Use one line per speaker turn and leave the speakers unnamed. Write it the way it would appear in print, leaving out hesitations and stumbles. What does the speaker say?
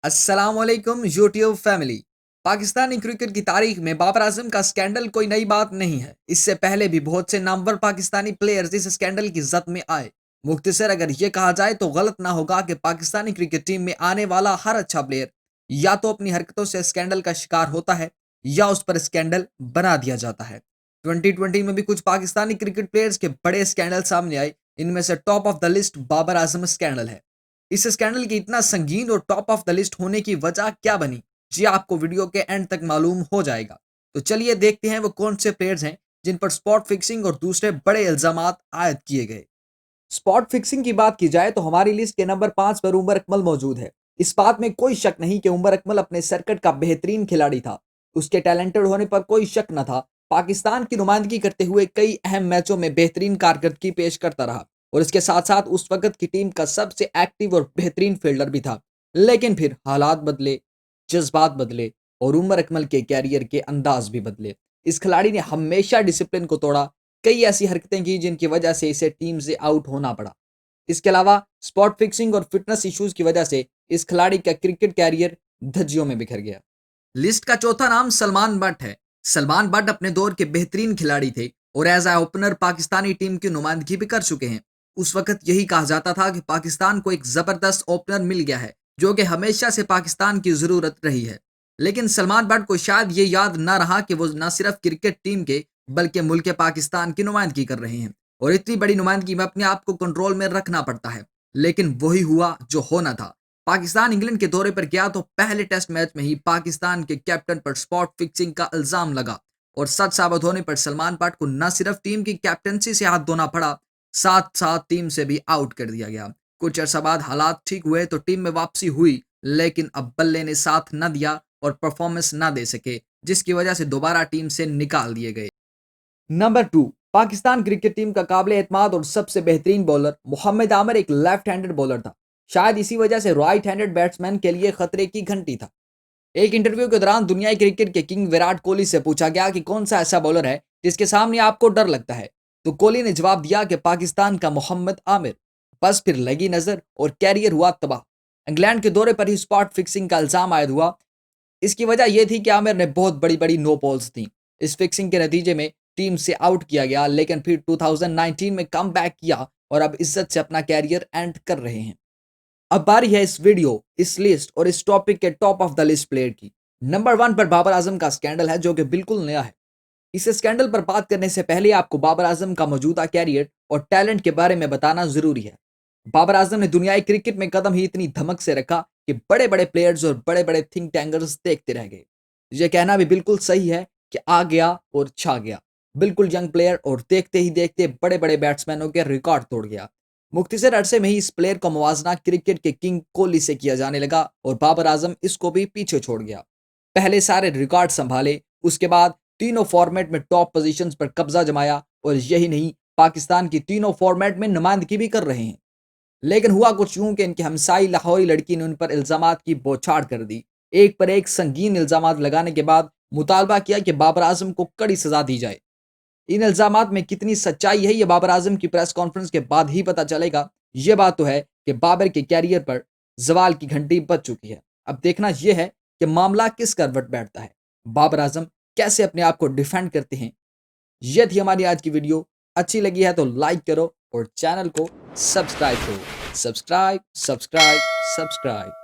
अस्सलाम वालेकुम YouTube family. Pakistani cricket की तारीख में बाबर आजम का स्कैंडल कोई नई बात नहीं है। इससे पहले भी बहुत से नामवर पाकिस्तानी प्लेयर्स इस स्कैंडल की जद में आए। मुख्तसर अगर ये कहा जाए तो गलत ना होगा कि पाकिस्तानी क्रिकेट टीम में आने वाला हर अच्छा प्लेयर या तो अपनी हरकतों से स्कैंडल का शिकार होता है या उस पर स्कैंडल बना दिया जाता है। 2020 में भी कुछ पाकिस्तानी क्रिकेट प्लेयर्स के बड़े स्कैंडल सामने आए। इनमें से top of the list Babar Azam scandal है। इस स्कैंडल के इतना संगीन और टॉप ऑफ द लिस्ट होने की वजह क्या बनी, जी आपको वीडियो के एंड तक मालूम हो जाएगा। तो चलिए देखते हैं वो कौन से प्लेयर्स हैं जिन पर स्पॉट फिक्सिंग और दूसरे बड़े इल्जाम आयद किए गए। स्पॉट फिक्सिंग की बात की जाए तो हमारी लिस्ट के नंबर 5 पर उमर अकमल मौजूद है। इस बात में कोई शक नहीं कि उमर अकमल अपने सर्किट का बेहतरीन खिलाड़ी था। उसके टैलेंटेड होने पर कोई शक न था। पाकिस्तान की नुमाइंदगी करते हुए कई अहम मैचों में बेहतरीन कारकर्दगी पेश करता रहा और इसके साथ साथ उस वक्त की टीम का सबसे एक्टिव और बेहतरीन फील्डर भी था। लेकिन फिर हालात बदले, जज्बात बदले और उमर अकमल के कैरियर के अंदाज भी बदले। इस खिलाड़ी ने हमेशा डिसिप्लिन को तोड़ा, कई ऐसी हरकतें की जिनकी वजह से इसे टीम से आउट होना पड़ा। इसके अलावा स्पॉट फिक्सिंग और फिटनेस इश्यूज की वजह से इस खिलाड़ी का क्रिकेट कैरियर धज्जियों में बिखर गया। लिस्ट का चौथा नाम सलमान बट है। सलमान बट अपने दौर के बेहतरीन खिलाड़ी थे और as a opener Pakistani team की नुमाइंदगी भी कर चुके हैं। उस वक्त यही कहा जाता था कि पाकिस्तान को एक जबरदस्त ओपनर मिल गया है जो कि हमेशा से पाकिस्तान की जरूरत रही है। लेकिन सलमान बट को शायद ये याद ना रहा कि वो न सिर्फ क्रिकेट टीम के बल्कि मुल्क पाकिस्तान की नुमाइंदगी कर रहे हैं और इतनी बड़ी नुमाइंदगी में अपने आप को कंट्रोल में रखना पड़ता है। लेकिन वही हुआ जो होना था। पाकिस्तान इंग्लैंड के दौरे पर गया तो पहले टेस्ट मैच में ही पाकिस्तान के कैप्टन पर स्पॉट फिक्सिंग का इल्जाम लगा और सच साबित होने पर सलमान बट को न सिर्फ टीम की कैप्टनसी से हाथ धोना पड़ा, साथ साथ टीम से भी आउट कर दिया गया। कुछ अर्सा बाद हालात ठीक हुए तो टीम में वापसी हुई, लेकिन अब बल्ले ने साथ न दिया और परफॉर्मेंस न दे सके, जिसकी वजह से दोबारा टीम से निकाल दिए गए। नंबर 2, पाकिस्तान क्रिकेट टीम का काबिल एतमाद और सबसे बेहतरीन बॉलर मोहम्मद आमिर एक लेफ्ट हैंडेड बॉलर था। शायद इसी वजह से राइट हैंडेड बैट्समैन के लिए खतरे की घंटी था। एक इंटरव्यू के दौरान दुनिया क्रिकेट के किंग विराट कोहली से पूछा गया कि कौन सा ऐसा बॉलर है जिसके सामने आपको डर लगता है, तो कोहली ने जवाब दिया कि पाकिस्तान का मोहम्मद आमिर। बस फिर लगी नजर और कैरियर हुआ तबाह। इंग्लैंड के दौरे पर ही स्पॉट फिक्सिंग का इल्जाम आयद हुआ। इसकी वजह यह थी कि आमिर ने बहुत बड़ी बड़ी नो बॉल्स थी। इस फिक्सिंग के नतीजे में टीम से आउट किया गया, लेकिन फिर 2019 में कम बैक किया और अब इज्जत से अपना कैरियर एंड कर रहे हैं। अब बारी है इस वीडियो, इस लिस्ट और इस टॉपिक के top of the list player की। नंबर 1 पर बाबर आजम का स्कैंडल है जो कि बिल्कुल नया है। इस स्कैंडल पर बात करने से पहले आपको बाबर आजम का मौजूदा कैरियर और टैलेंट के बारे में बताना जरूरी है। बाबर आजम ने दुनियाई क्रिकेट में कदम ही इतनी धमक से रखा कि बड़े बड़े प्लेयर्स और बड़े बड़े थिंक टैंकर्स देखते रह गए। यह कहना भी बिल्कुल सही है कि आ गया और छा गया। बिल्कुल यंग प्लेयर और देखते ही देखते बड़े बड़े बैट्समैनों के रिकॉर्ड तोड़ गया। मुख्तसर अरसे में ही इस प्लेयर का मुवाजना क्रिकेट के किंग कोहली से किया जाने लगा और बाबर आजम इसको भी पीछे छोड़ गया। पहले सारे रिकॉर्ड संभाले, उसके बाद तीनों फॉर्मेट में टॉप पोजीशंस पर कब्जा जमाया और यही नहीं, पाकिस्तान की तीनों फॉर्मेट में नुमाइंदगी भी कर रहे हैं। लेकिन हुआ कुछ यूं कि इनकी हमसाई लाहौरी लड़की ने उन पर इल्जामात की बौछार कर दी। एक पर एक संगीन इल्जामात लगाने के बाद मुतालबा किया कि बाबर आजम को कड़ी सजा दी जाए। इन इल्जामात में कितनी सच्चाई है ये बाबर आजम की प्रेस कॉन्फ्रेंस के बाद ही पता चलेगा। ये बात तो है कि बाबर के कैरियर पर जवाल की घंटी बज चुकी है। अब देखना यह है कि मामला किस करवट बैठता है। बाबर आजम कैसे अपने आप को डिफेंड करते हैं। यह थी हमारी आज की वीडियो। अच्छी लगी है तो लाइक करो और चैनल को सब्सक्राइब करो। Subscribe subscribe subscribe.